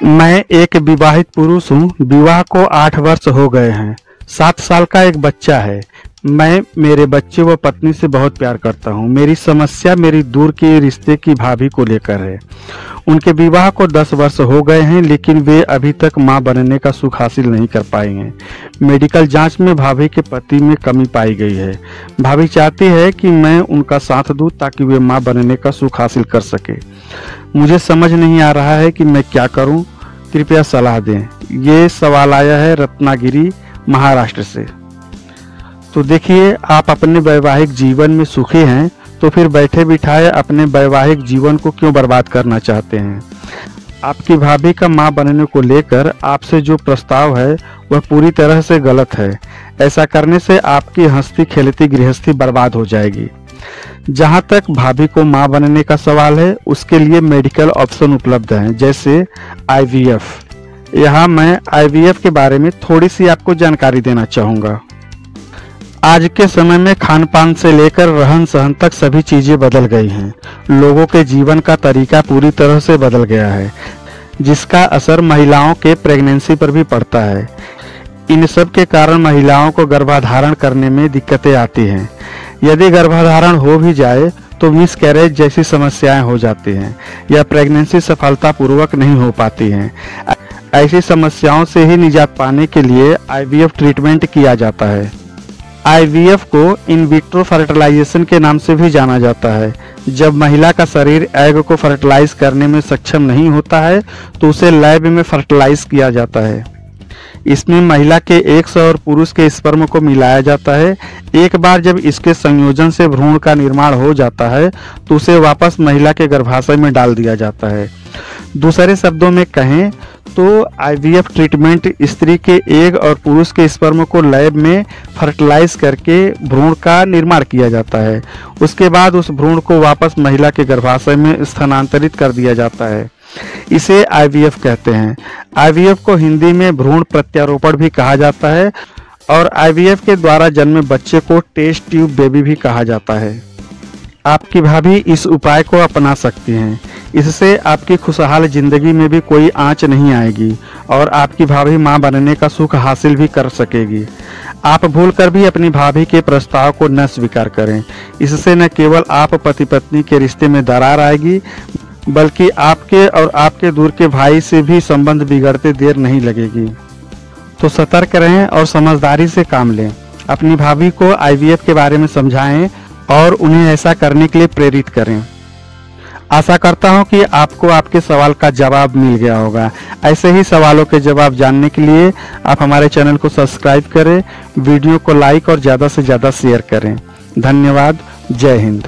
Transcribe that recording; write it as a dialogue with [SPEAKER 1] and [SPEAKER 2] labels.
[SPEAKER 1] मैं एक विवाहित पुरुष हूँ। विवाह को 8 वर्ष हो गए हैं। 7 साल का एक बच्चा है। मैं मेरे बच्चे व पत्नी से बहुत प्यार करता हूँ। मेरी समस्या मेरी दूर के रिश्ते की भाभी को लेकर है। उनके विवाह को 10 वर्ष हो गए हैं, लेकिन वे अभी तक मां बनने का सुख हासिल नहीं कर पाई हैं। मेडिकल जांच में भाभी के पति में कमी पाई गई है। भाभी चाहती है कि मैं उनका साथ दूं ताकि वे मां बनने का सुख हासिल कर सके। मुझे समझ नहीं आ रहा है कि मैं क्या करूं, कृपया सलाह दें। ये सवाल आया है रत्नागिरी, महाराष्ट्र से। तो देखिए, आप अपने वैवाहिक जीवन में सुखी हैं, तो फिर बैठे बिठाए अपने वैवाहिक जीवन को क्यों बर्बाद करना चाहते हैं। आपकी भाभी का मां बनने को लेकर आपसे जो प्रस्ताव है वह पूरी तरह से गलत है। ऐसा करने से आपकी हंसती खेलती गृहस्थी बर्बाद हो जाएगी। जहां तक भाभी को मां बनने का सवाल है, उसके लिए मेडिकल ऑप्शन उपलब्ध हैं, जैसे IVF। यहाँ मैं IVF के बारे में थोड़ी सी आपको जानकारी देना चाहूँगा। आज के समय में खान पान से लेकर रहन सहन तक सभी चीजें बदल गई हैं। लोगों के जीवन का तरीका पूरी तरह से बदल गया है, जिसका असर महिलाओं के प्रेगनेंसी पर भी पड़ता है। इन सब के कारण महिलाओं को गर्भाधारण करने में दिक्कतें आती हैं। यदि गर्भाधारण हो भी जाए तो मिसकैरेज जैसी समस्याएं हो जाती हैं या प्रेगनेंसी सफलतापूर्वक नहीं हो पाती हैं। ऐसी समस्याओं से ही निजात पाने के लिए IVF ट्रीटमेंट किया जाता है। IVF को इन विट्रो फर्टिलाइजेशन के नाम से भी जाना जाता है। जब महिला का शरीर एग को फर्टिलाइज करने में सक्षम नहीं होता है तो उसे लैब में फर्टिलाइज किया जाता है। इसमें महिला के एग्स और पुरुष के स्पर्म को मिलाया जाता है। एक बार जब इसके संयोजन से भ्रूण का निर्माण हो जाता है तो उसे वापस महिला के गर्भाशय में डाल दिया जाता है। दूसरे शब्दों में कहें तो IVF ट्रीटमेंट स्त्री के एग और पुरुष के स्पर्म को लैब में फर्टिलाइज करके भ्रूण का निर्माण किया जाता है। उसके बाद उस भ्रूण को वापस महिला के गर्भाशय में स्थानांतरित कर दिया जाता है। इसे IVF कहते हैं। IVF को हिंदी में भ्रूण प्रत्यारोपण भी कहा जाता है और IVF के द्वारा जन्मे बच्चे को टेस्ट ट्यूब बेबी भी कहा जाता है। आपकी भाभी इस उपाय को अपना सकती हैं। इससे आपकी खुशहाल जिंदगी में भी कोई आंच नहीं आएगी और आपकी भाभी मां बनने का सुख हासिल भी कर सकेगी। आप भूलकर भी अपनी भाभी के प्रस्ताव को न स्वीकार करें। इससे न केवल आप पति पत्नी के रिश्ते में दरार आएगी, बल्कि आपके और आपके दूर के भाई से भी संबंध बिगड़ते देर नहीं लगेगी। तो सतर्क रहें और समझदारी से काम लें। अपनी भाभी को IVF के बारे में समझाएं और उन्हें ऐसा करने के लिए प्रेरित करें। आशा करता हूं कि आपको आपके सवाल का जवाब मिल गया होगा। ऐसे ही सवालों के जवाब जानने के लिए आप हमारे चैनल को सब्सक्राइब करें, वीडियो को लाइक और ज़्यादा से ज़्यादा शेयर करें। धन्यवाद। जय हिंद।